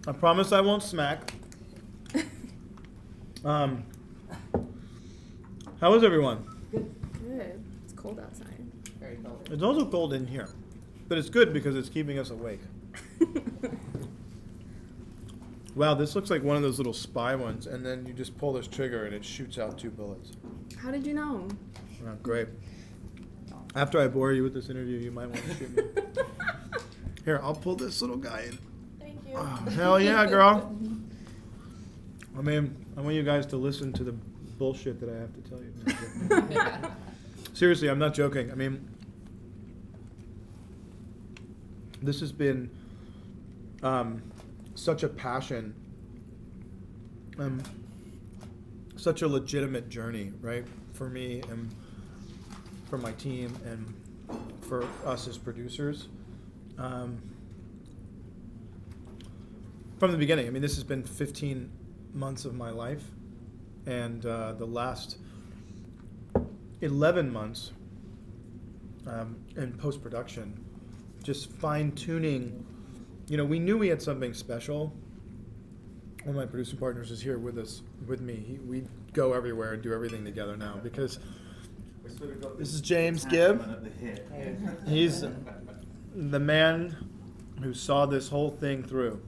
I promise I won't smack. How is everyone? Good. It's cold outside. Very cold. It's also cold in here, but it's good because it's keeping us awake. Wow, this looks like one of those little spy ones, and then you just pull this trigger and it shoots out 2 bullets. How did you know? Oh, great. After I bore you with this interview, you might want to shoot me. Here, I'll pull this little guy in. Thank you. Oh, hell yeah, girl. I mean, I want you guys to listen to the bullshit that I have to tell you. No, seriously, I'm not joking. I mean, this has been such a passion, such a legitimate journey, right? For me and for my team and for us as producers. From the beginning, I mean, this has been 15 months of my life, and the last 11 months in post-production, just fine-tuning. You know, we knew we had something special. One of my producer partners is here with me. We go everywhere and do everything together now because this is James Gibb. He's the man who saw this whole thing through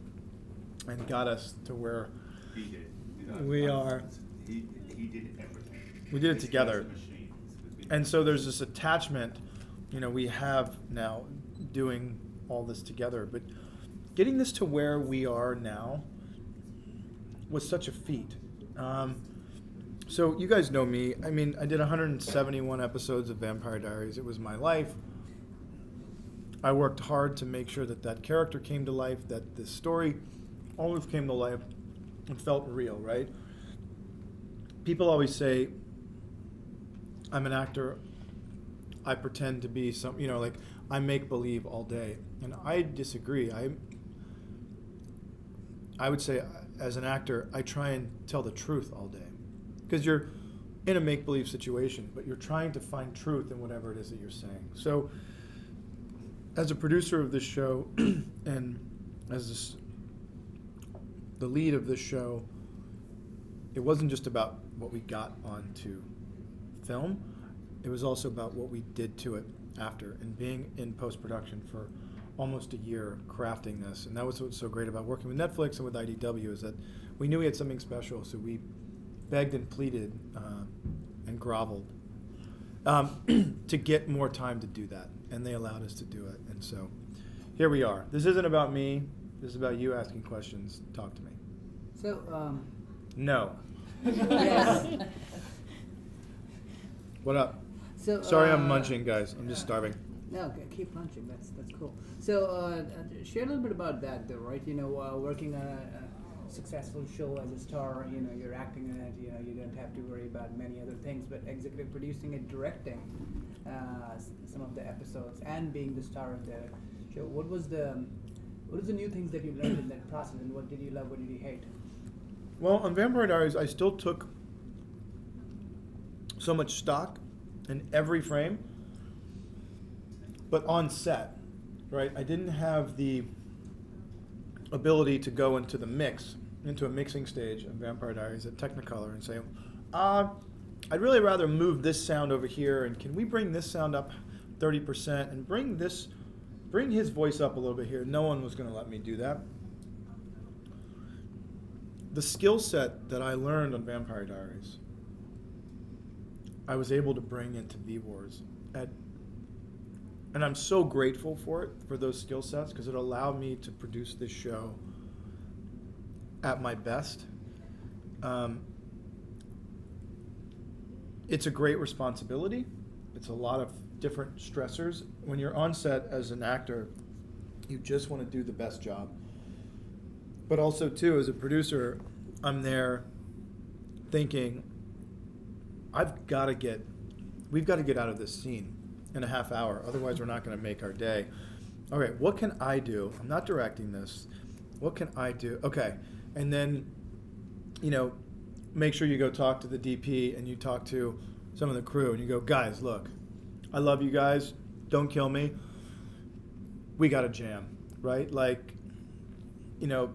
and got us to where we are. He did everything. We did it together. And so there's this attachment, you know, we have now doing all this together. But getting this to where we are now was such a feat. So you guys know me. I mean, I did 171 episodes of Vampire Diaries. It was my life. I worked hard to make sure that that character came to life, that the story always came to life and felt real, right? People always say, I'm an actor. I pretend to be some, you know, like I make believe all day. And I disagree. I would say as an actor, I try and tell the truth all day. Because you're in a make-believe situation, but you're trying to find truth in whatever it is that you're saying. So as a producer of this show and as the lead of this show, it wasn't just about what we got onto film. It was also about what we did to it after, and being in post-production for almost a year crafting this. And that was what's so great about working with Netflix and with IDW, is that we knew we had something special, so we begged and pleaded and groveled to get more time to do that, and they allowed us to do it. And so here we are. This isn't about me. This is about you asking questions. Talk to me. So, No. yes. What up? So, Sorry, I'm munching, guys. I'm just starving. No, keep munching. That's cool. So, share a little bit about that, though, right? You know, working on a successful show as a star, you know, you're acting in it. You know, you don't have to worry about many other things. But executive producing and directing some of the episodes and being the star of the show. What was the new things that you learned in that process, and what did you love? What did you hate? Well, on Vampire Diaries, I still took so much stock in every frame, but on set, right? I didn't have the ability to go into the mix, into a mixing stage of Vampire Diaries at Technicolor and say, I'd really rather move this sound over here, and can we bring this sound up 30% and bring his voice up a little bit here. No one was going to let me do that. The skill set that I learned on Vampire Diaries, I was able to bring into V-Wars. And I'm so grateful for it, for those skill sets, because it allowed me to produce this show at my best. It's a great responsibility. It's a lot of different stressors. When you're on set as an actor, you just want to do the best job. But also, too, as a producer, I'm there thinking, we've got to get out of this scene in a half hour. Otherwise, we're not going to make our day. All right, what can I do? I'm not directing this. What can I do? Okay, and then, you know, make sure you go talk to the DP and you talk to some of the crew and you go, guys, look, I love you guys. Don't kill me. We got to jam, right? Like, you know,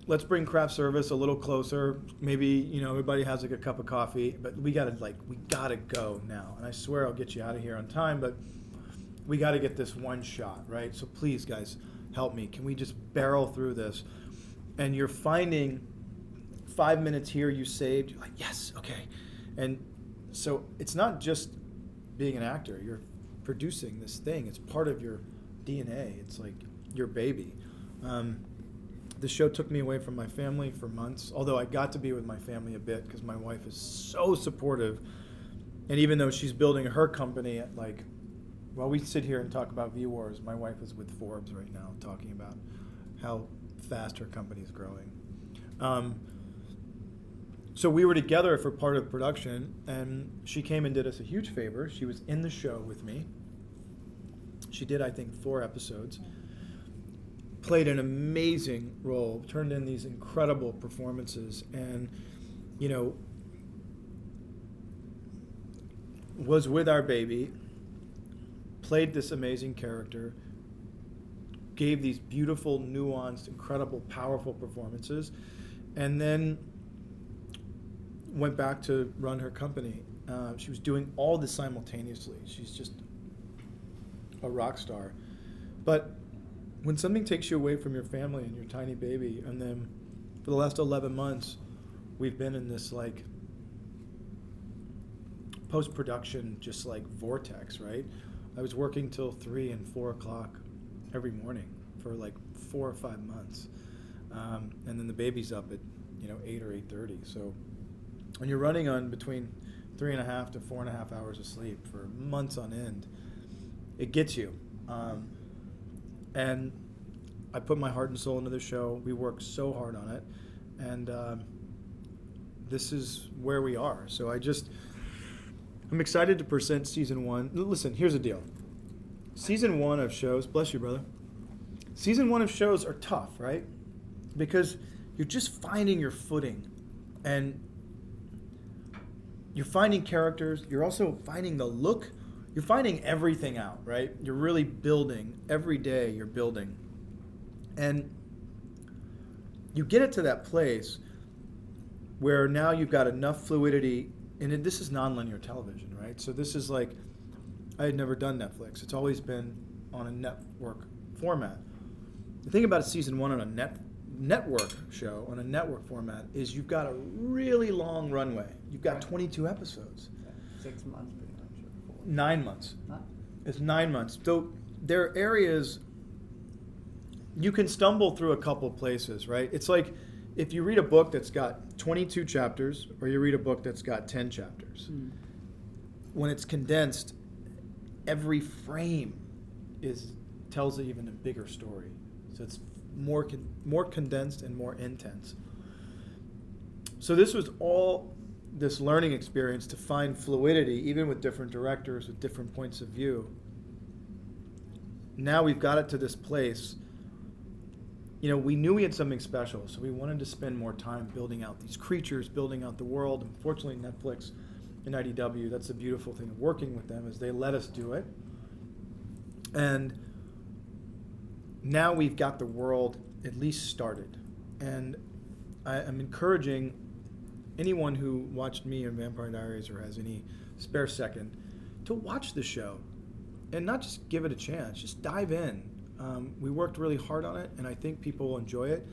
let's bring craft service a little closer. Maybe, you know, everybody has like a cup of coffee, but we gotta go now. And I swear I'll get you out of here on time, but we gotta get this one shot, right? So please, guys, help me. Can we just barrel through this? And you're finding 5 minutes here you saved. You're like, yes, okay. And so it's not just being an actor. You're producing this thing. It's part of your DNA. It's like your baby. The show took me away from my family for months, although I got to be with my family a bit because my wife is so supportive. And even though she's building her company at like, while we sit here and talk about View Wars, my wife is with Forbes right now talking about how fast her company is growing. So we were together for part of production, and she came and did us a huge favor. She was in the show with me. She did, I think, 4 episodes. Played an amazing role, turned in these incredible performances, and, you know, was with our baby, played this amazing character, gave these beautiful, nuanced, incredible, powerful performances, and then went back to run her company. She was doing all this simultaneously. She's just a rock star. But when something takes you away from your family and your tiny baby, and then for the last 11 months, we've been in this like post-production, just like vortex, right? I was working till 3 and 4 o'clock every morning for like 4 or 5 months. And then the baby's up at, 8 or 8:30. So when you're running on between 3.5 to 4.5 hours of sleep for months on end, it gets you. And I put my heart and soul into the show. We worked so hard on it. And this is where we are. So I'm excited to present season 1. Listen, here's the deal. Season 1 of shows, bless you, brother. Season 1 of shows are tough, right? Because you're just finding your footing. And you're finding characters. You're also finding the look. You're finding everything out, right? You're really building. Every day you're building. And you get it to that place where now you've got enough fluidity. And this is nonlinear television, right? So this is like, I had never done Netflix. It's always been on a network format. The thing about a season 1 on a network show, on a network format, is you've got a really long runway. You've got 22 episodes. 6 months pretty much. 9 months. Huh? It's 9 months. So there are areas you can stumble through a couple places, right? It's like if you read a book that's got 22 chapters or you read a book that's got 10 chapters. When it's condensed, every frame tells even a bigger story. So it's more condensed and more intense. So this was all this learning experience to find fluidity, even with different directors, with different points of view. Now we've got it to this place. We knew we had something special, so we wanted to spend more time building out these creatures, building out the world. Unfortunately, Netflix and IDW, that's the beautiful thing of working with them, is they let us do it. And now we've got the world at least started. And I'm encouraging anyone who watched me in Vampire Diaries or has any spare second to watch the show and not just give it a chance, just dive in. We worked really hard on it, and I think people will enjoy it.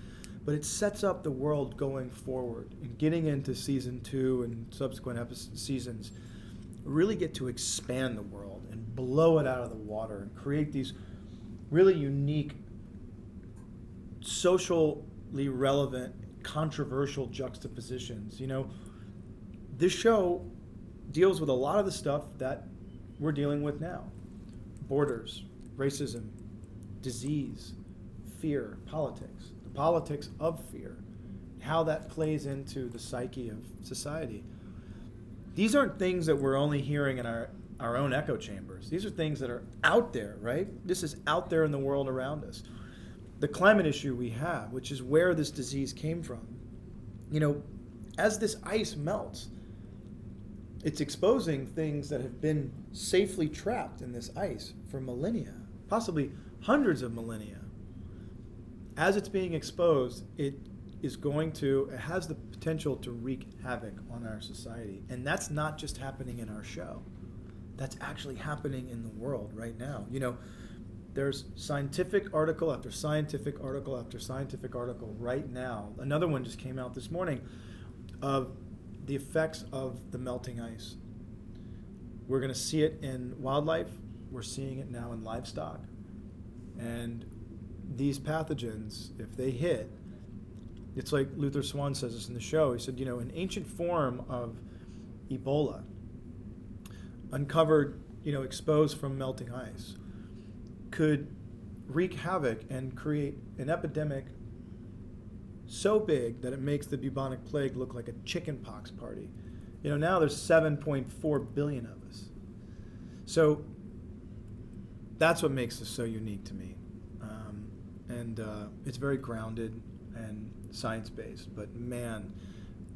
But it sets up the world going forward. And getting into season 2 and subsequent seasons, really get to expand the world and blow it out of the water and create these really unique, socially relevant, controversial juxtapositions. This show deals with a lot of the stuff that we're dealing with now. Borders, racism, disease, fear, politics, the politics of fear, how that plays into the psyche of society. These aren't things that we're only hearing in our own echo chambers. These are things that are out there, right? This is out there in the world around us. The climate issue we have, which is where this disease came from. As this ice melts, it's exposing things that have been safely trapped in this ice for millennia, possibly hundreds of millennia. As it's being exposed, it it has the potential to wreak havoc on our society. And that's not just happening in our show. That's actually happening in the world right now. You know, there's scientific article after scientific article after scientific article right now. Another one just came out this morning of the effects of the melting ice. We're going to see it in wildlife. We're seeing it now in livestock. And these pathogens, if they hit, it's like Luther Swann says this in the show. He said, you know, an ancient form of Ebola, uncovered, you know, exposed from melting ice, could wreak havoc and create an epidemic so big that it makes the bubonic plague look like a chickenpox party. You know, now there's 7.4 billion of us. So that's what makes this so unique to me. And it's very grounded and science-based, but man,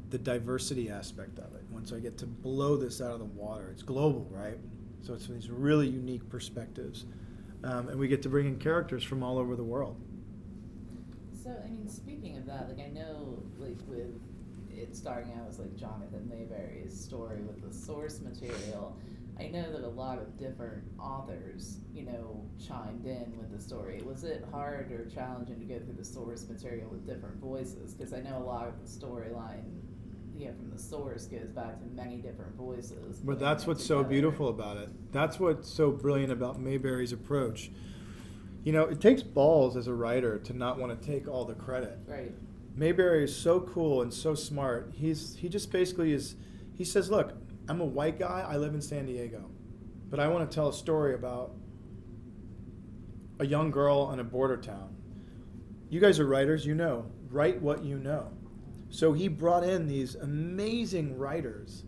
the diversity aspect of it, once I get to blow this out of the water, it's global, right? So it's these really unique perspectives. And we get to bring in characters from all over the world. So, I mean, speaking of that, like, I know, like, with it starting out as, like, Jonathan Mayberry's story with the source material, I know that a lot of different authors, you know, chimed in with the story. Was it hard or challenging to go through the source material with different voices? Because I know a lot of the storyline, you know, from the source goes back to many different voices. But that's what's so beautiful about it. That's what's so brilliant about Mayberry's approach. You know, it takes balls as a writer to not want to take all the credit. Right. Mayberry is so cool and so smart. He just basically is, he says, look, I'm a white guy, I live in San Diego, but I want to tell a story about a young girl in a border town. You guys are writers, you know, write what you know. So he brought in these amazing writers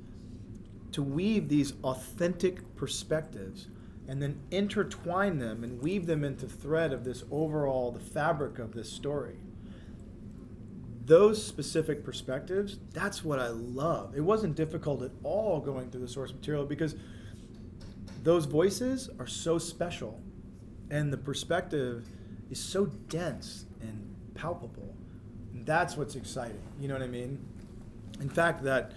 to weave these authentic perspectives and then intertwine them and weave them into thread of this overall, the fabric of this story. Those specific perspectives, that's what I love. It wasn't difficult at all going through the source material because those voices are so special and the perspective is so dense and palpable. And that's what's exciting, you know what I mean? In fact, that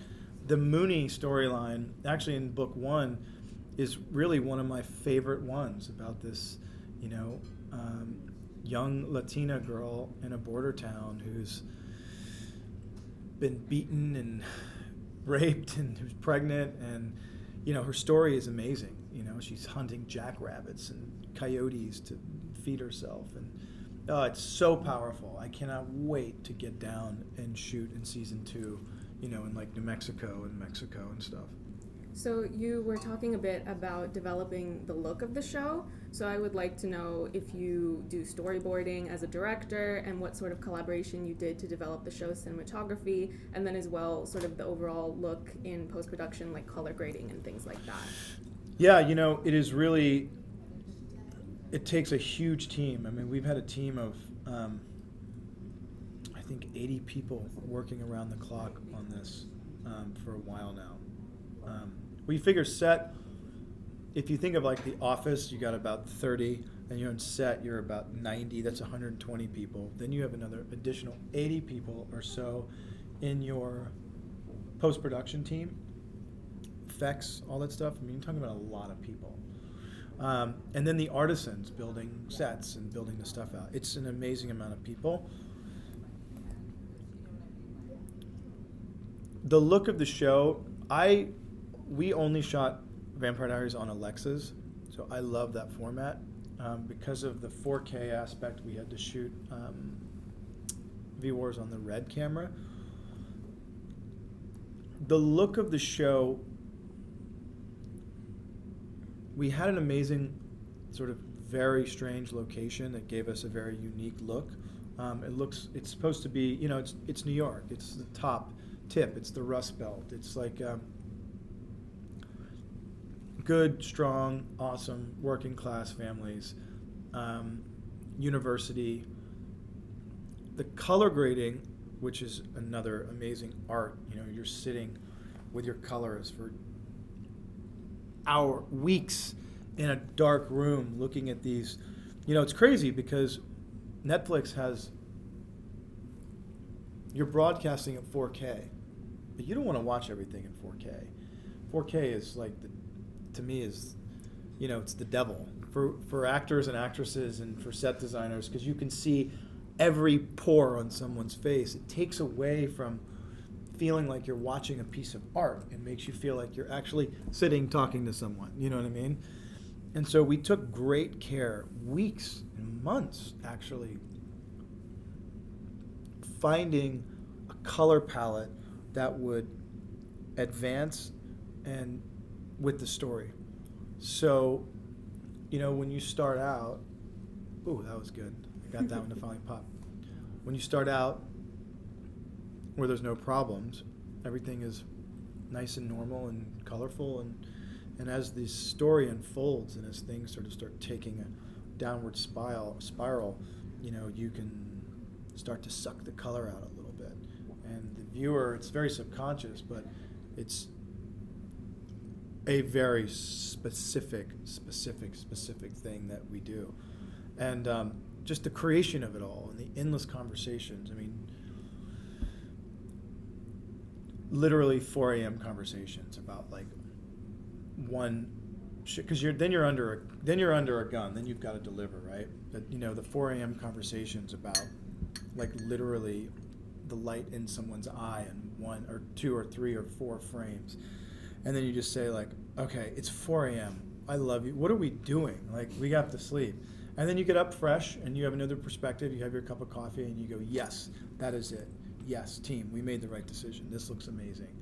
the Mooney storyline, actually in book 1, is really one of my favorite ones about this, you know, young Latina girl in a border town who's been beaten and raped and who's pregnant, and you know her story is amazing. You know, she's hunting jackrabbits and coyotes to feed herself, and it's so powerful. I cannot wait to get down and shoot in season 2, you know, in like New Mexico and stuff. So you were talking a bit about developing the look of the show. So I would like to know if you do storyboarding as a director and what sort of collaboration you did to develop the show's cinematography, and then as well sort of the overall look in post-production, like color grading and things like that. Yeah, you know, it is really, it takes a huge team. I mean, we've had a team of, I think 80 people working around the clock on this for a while now. We figure set, if you think of like The Office, you got about 30, and you're on set, you're about 90, that's 120 people. Then you have another additional 80 people or so in your post-production team, effects, all that stuff. I mean, you're talking about a lot of people. And then the artisans building sets and building the stuff out. It's an amazing amount of people. The look of the show, we only shot Vampire Diaries on Alexas, so I love that format. Because of the 4K aspect, we had to shoot V-Wars on the Red camera. The look of the show, we had an amazing, sort of very strange location that gave us a very unique look. It's supposed to be, you know, it's New York. It's the top tip. It's the Rust Belt. It's like good, strong, awesome, working class families, university. The color grading, which is another amazing art. You know, you're sitting with your colors for weeks in a dark room looking at these. You know, it's crazy because Netflix has you're broadcasting at 4K, but you don't want to watch everything in 4K. 4K is like, to me, is, it's the devil for actors and actresses and for set designers, because you can see every pore on someone's face. It takes away from feeling like you're watching a piece of art. It makes you feel like you're actually sitting talking to someone. You know what I mean? And so we took great care, weeks and months actually, finding a color palette that would advance and with the story. So, when you start out, ooh, that was good. I got that one to finally pop. When you start out where there's no problems, everything is nice and normal and colorful, and as the story unfolds and as things sort of start taking a downward spiral, you can start to suck the color out a little bit. And the viewer, it's very subconscious, but it's a very specific thing that we do. And just the creation of it all and the endless conversations. I mean, literally 4 a.m. conversations about like one shit, because then you're under a gun. Then you've got to deliver, right? But the 4 a.m. conversations about like literally the light in someone's eye in 1 or 2 or 3 or 4 frames, and then you just say like, okay, it's 4 a.m. I love you. What are we doing? Like, we got to sleep. And then you get up fresh and you have another perspective. You have your cup of coffee and you go, yes, that is it. Yes, team, we made the right decision. This looks amazing.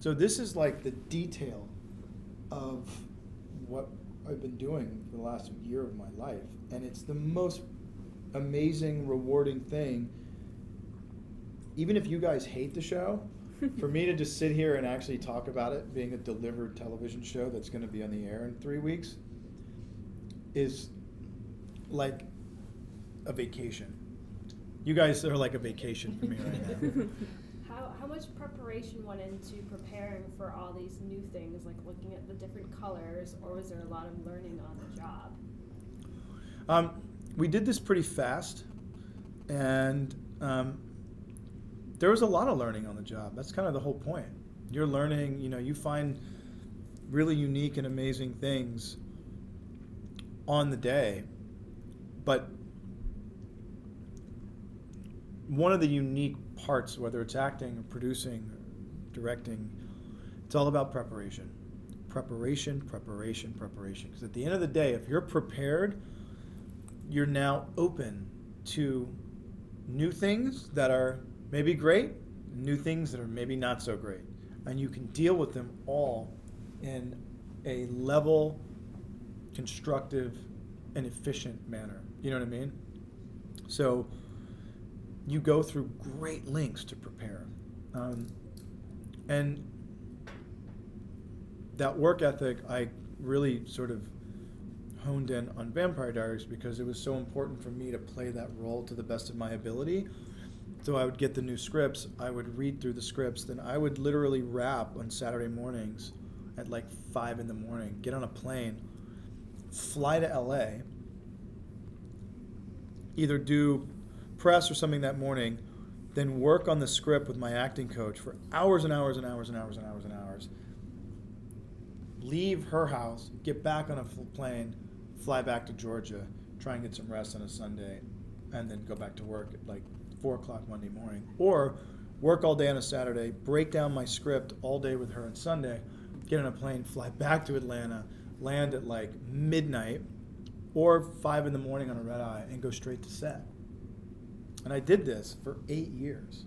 So this is like the detail of what I've been doing for the last year of my life. And it's the most amazing, rewarding thing. Even if you guys hate the show, for me to just sit here and actually talk about it being a delivered television show that's going to be on the air in 3 weeks is like a vacation. You guys are like a vacation for me right now. How much preparation went into preparing for all these new things, like looking at the different colors, or was there a lot of learning on the job? We did this pretty fast, and there was a lot of learning on the job. That's kind of the whole point. You're learning, you find really unique and amazing things on the day, but one of the unique parts, whether it's acting or producing or directing, it's all about preparation. Preparation. Because at the end of the day, if you're prepared, you're now open to new things that are maybe great, new things that are maybe not so great. And you can deal with them all in a level, constructive, and efficient manner. You know what I mean? So you go through great lengths to prepare. And that work ethic, I really sort of honed in on Vampire Diaries because it was so important for me to play that role to the best of my ability. So I would get the new scripts, I would read through the scripts, then I would literally wrap on Saturday mornings at like 5 in the morning, get on a plane, fly to LA, either do press or something that morning, then work on the script with my acting coach for hours and hours and hours and hours and hours and hours, leave her house, get back on a plane, fly back to Georgia, try and get some rest on a Sunday, and then go back to work at like 4 o'clock Monday morning. Or work all day on a Saturday, break down my script all day with her on Sunday, get on a plane, fly back to Atlanta, land at like midnight or 5 in the morning on a red eye, and go straight to set. And I did this for 8 years.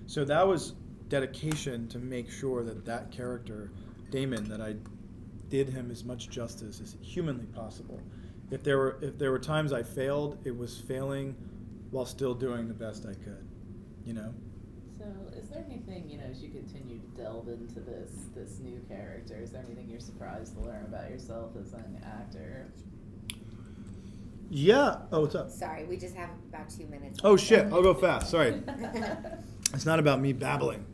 So that was dedication to make sure that that character, Damon, that I did him as much justice as humanly possible. If there were times I failed, it was failing while still doing the best I could, So is there anything, as you continue to delve into this new character, is there anything you're surprised to learn about yourself as an actor? Yeah. Oh, what's up? Sorry, we just have about 2 minutes. Oh, shit. I'll go fast. Sorry. It's not about me babbling.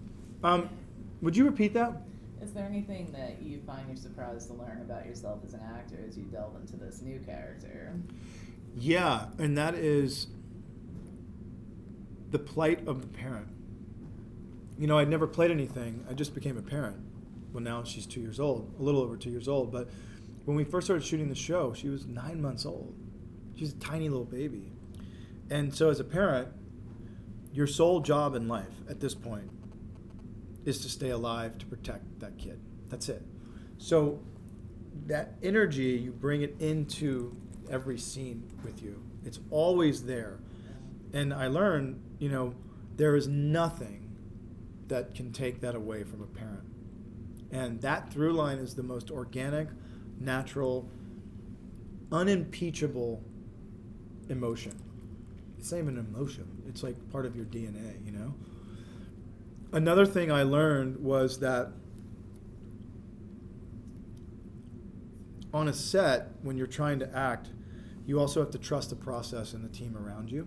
Would you repeat that? Is there anything that you find you're surprised to learn about yourself as an actor as you delve into this new character? Yeah, and that is the plight of the parent. You know, I'd never played anything. I just became a parent. Well, now she's 2 years old, a little over 2 years old. But when we first started shooting the show, she was 9 months old. She's a tiny little baby. And so as a parent, your sole job in life at this point is to stay alive to protect that kid. That's it. So that energy, you bring it into every scene with you. It's always there. And I learned, you know, there is nothing that can take that away from a parent. And that through line is the most organic, natural, unimpeachable emotion. It's not even an emotion. It's like part of your DNA, you know? Another thing I learned was that on a set, when you're trying to act, you also have to trust the process and the team around you,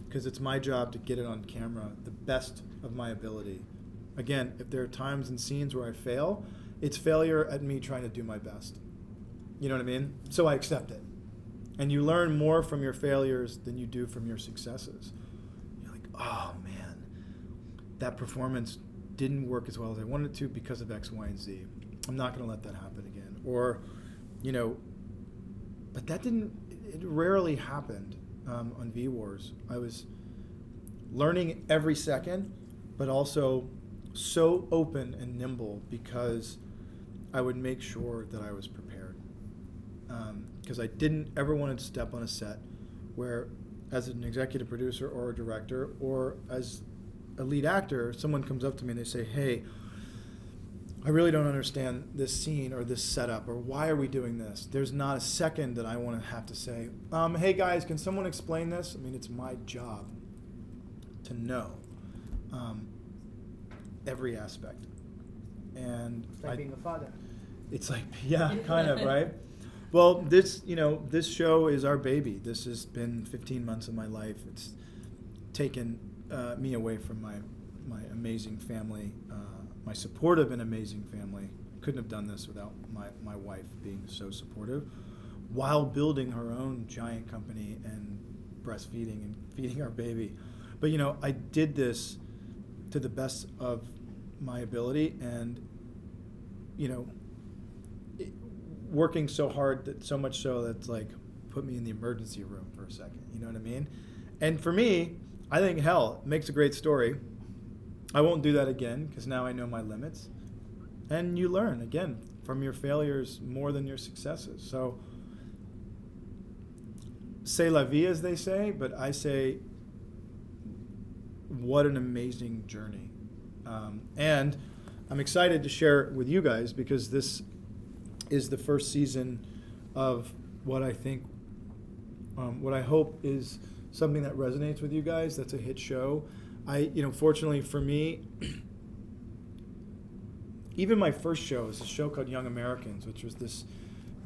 because it's my job to get it on camera the best of my ability. Again, if there are times and scenes where I fail, it's failure at me trying to do my best. You know what I mean? So I accept it. And you learn more from your failures than you do from your successes. You're like, oh man, that performance didn't work as well as I wanted it to because of X, Y, and Z. I'm not going to let that happen again. Or, you know, but that didn't, it rarely happened on V-Wars. I was learning every second, but also so open and nimble because I would make sure that I was prepared. Because I didn't ever want to step on a set where, as an executive producer or a director or as a lead actor, someone comes up to me and they say, hey, I really don't understand this scene or this setup, or why are we doing this? There's not a second that I want to have to say, hey guys, can someone explain this? I mean, it's my job to know every aspect. And It's like being a father. It's like, yeah, kind of, right? Well, this show is our baby. This has been 15 months of my life. It's taken me away from my amazing family, my supportive and amazing family. Couldn't have done this without my wife being so supportive, while building her own giant company and breastfeeding and feeding our baby. But you know, I did this to the best of my ability, and you know, working so hard that so much so that's like put me in the emergency room for a second. You know what I mean? And for me, I think hell, it makes a great story. I won't do that again because now I know my limits. And you learn again from your failures more than your successes. So c'est la vie, as they say, but I say, what an amazing journey. And I'm excited to share it with you guys because this is the first season of what I think, what I hope is something that resonates with you guys. That's a hit show. Fortunately for me, even my first show is a show called Young Americans, which was this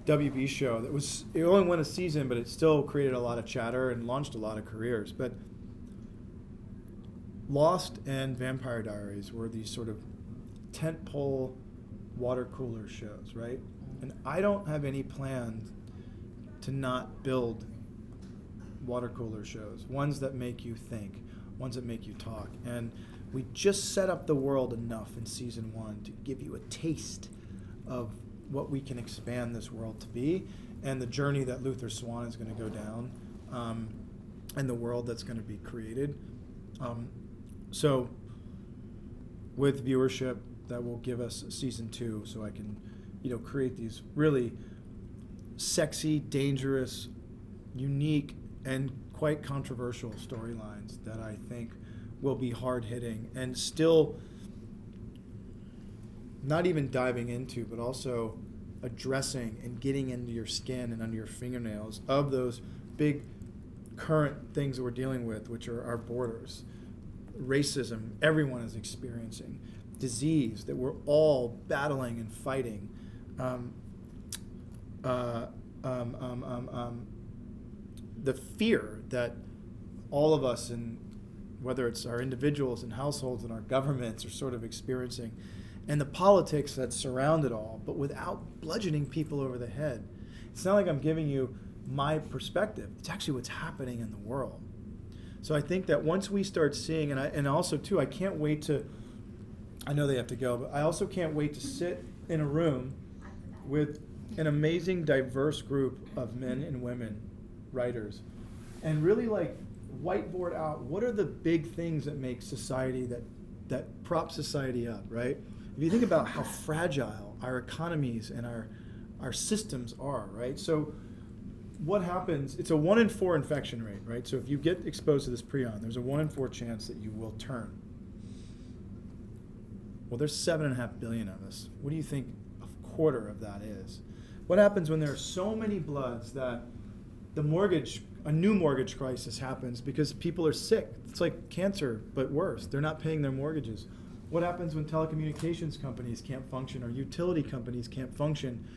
WB show it only went a season, but it still created a lot of chatter and launched a lot of careers. But Lost and Vampire Diaries were these sort of tentpole water cooler shows, right? And I don't have any plans to not build water cooler shows, ones that make you think, ones that make you talk. And we just set up the world enough in season 1 to give you a taste of what we can expand this world to be, and the journey that Luther Swann is going to go down, and the world that's going to be created. So with viewership, that will give us season 2, so I can, create these really sexy, dangerous, unique, and quite controversial storylines that I think will be hard-hitting and still not even diving into, but also addressing and getting into your skin and under your fingernails of those big current things that we're dealing with, which are our borders, racism everyone is experiencing, disease that we're all battling and fighting, the fear that all of us, and whether it's our individuals and households and our governments, are sort of experiencing, and the politics that surround it all, but without bludgeoning people over the head. It's not like I'm giving you my perspective. It's actually what's happening in the world. So I think that once we start seeing, and also too, I can't wait to, I know they have to go, but I also can't wait to sit in a room with an amazing, diverse group of men and women, writers, and really like whiteboard out what are the big things that make society, that prop society up, right? If you think about how fragile our economies and our systems are, right? So what happens, it's a 1 in 4 infection rate, right? So if you get exposed to this prion, there's a 1 in 4 chance that you will turn. Well, there's 7.5 billion of us. What do you think a quarter of that is? What happens when there are so many bloods that a new mortgage crisis happens because people are sick? It's like cancer, but worse. They're not paying their mortgages. What happens when telecommunications companies can't function or utility companies can't function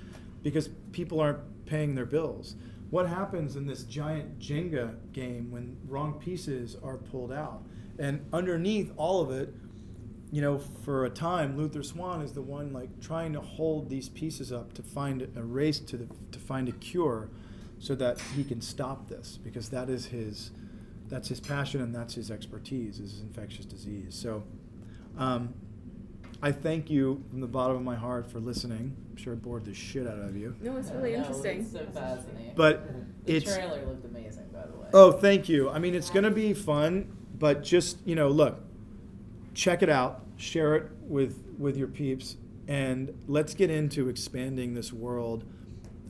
because people aren't paying their bills? What happens in this giant Jenga game when wrong pieces are pulled out? And underneath all of it, you know, for a time, Luther Swann is the one like trying to hold these pieces up to find a race to find a cure so that he can stop this, because that's his passion and that's his expertise, is infectious disease. So I thank you from the bottom of my heart for listening. I'm sure it bored the shit out of you. No, it's really interesting. It's so fascinating. But the it's trailer looked amazing, by the way. Oh, thank you. I mean, it's going to be fun, but just, you know, look, check it out, share it with your peeps, and let's get into expanding this world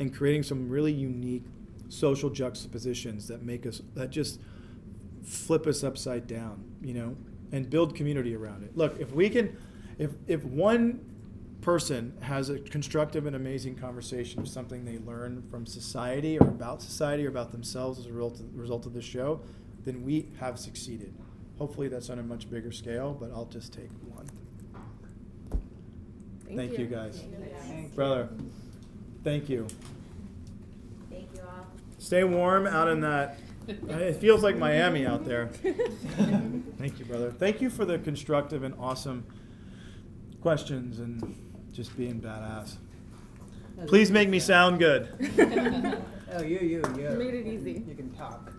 and creating some really unique social juxtapositions that just flip us upside down, you know, and build community around it. Look, if one person has a constructive and amazing conversation of something they learn from society or about themselves as a result of this show, then we have succeeded. Hopefully that's on a much bigger scale, but I'll just take one. Thank you guys. Thank you. Brother, thank you. Thank you all. Stay warm out in that. It feels like Miami out there. Thank you, brother. Thank you for the constructive and awesome questions and just being badass. Please make me sound good. Oh, you. You made it easy. You can talk.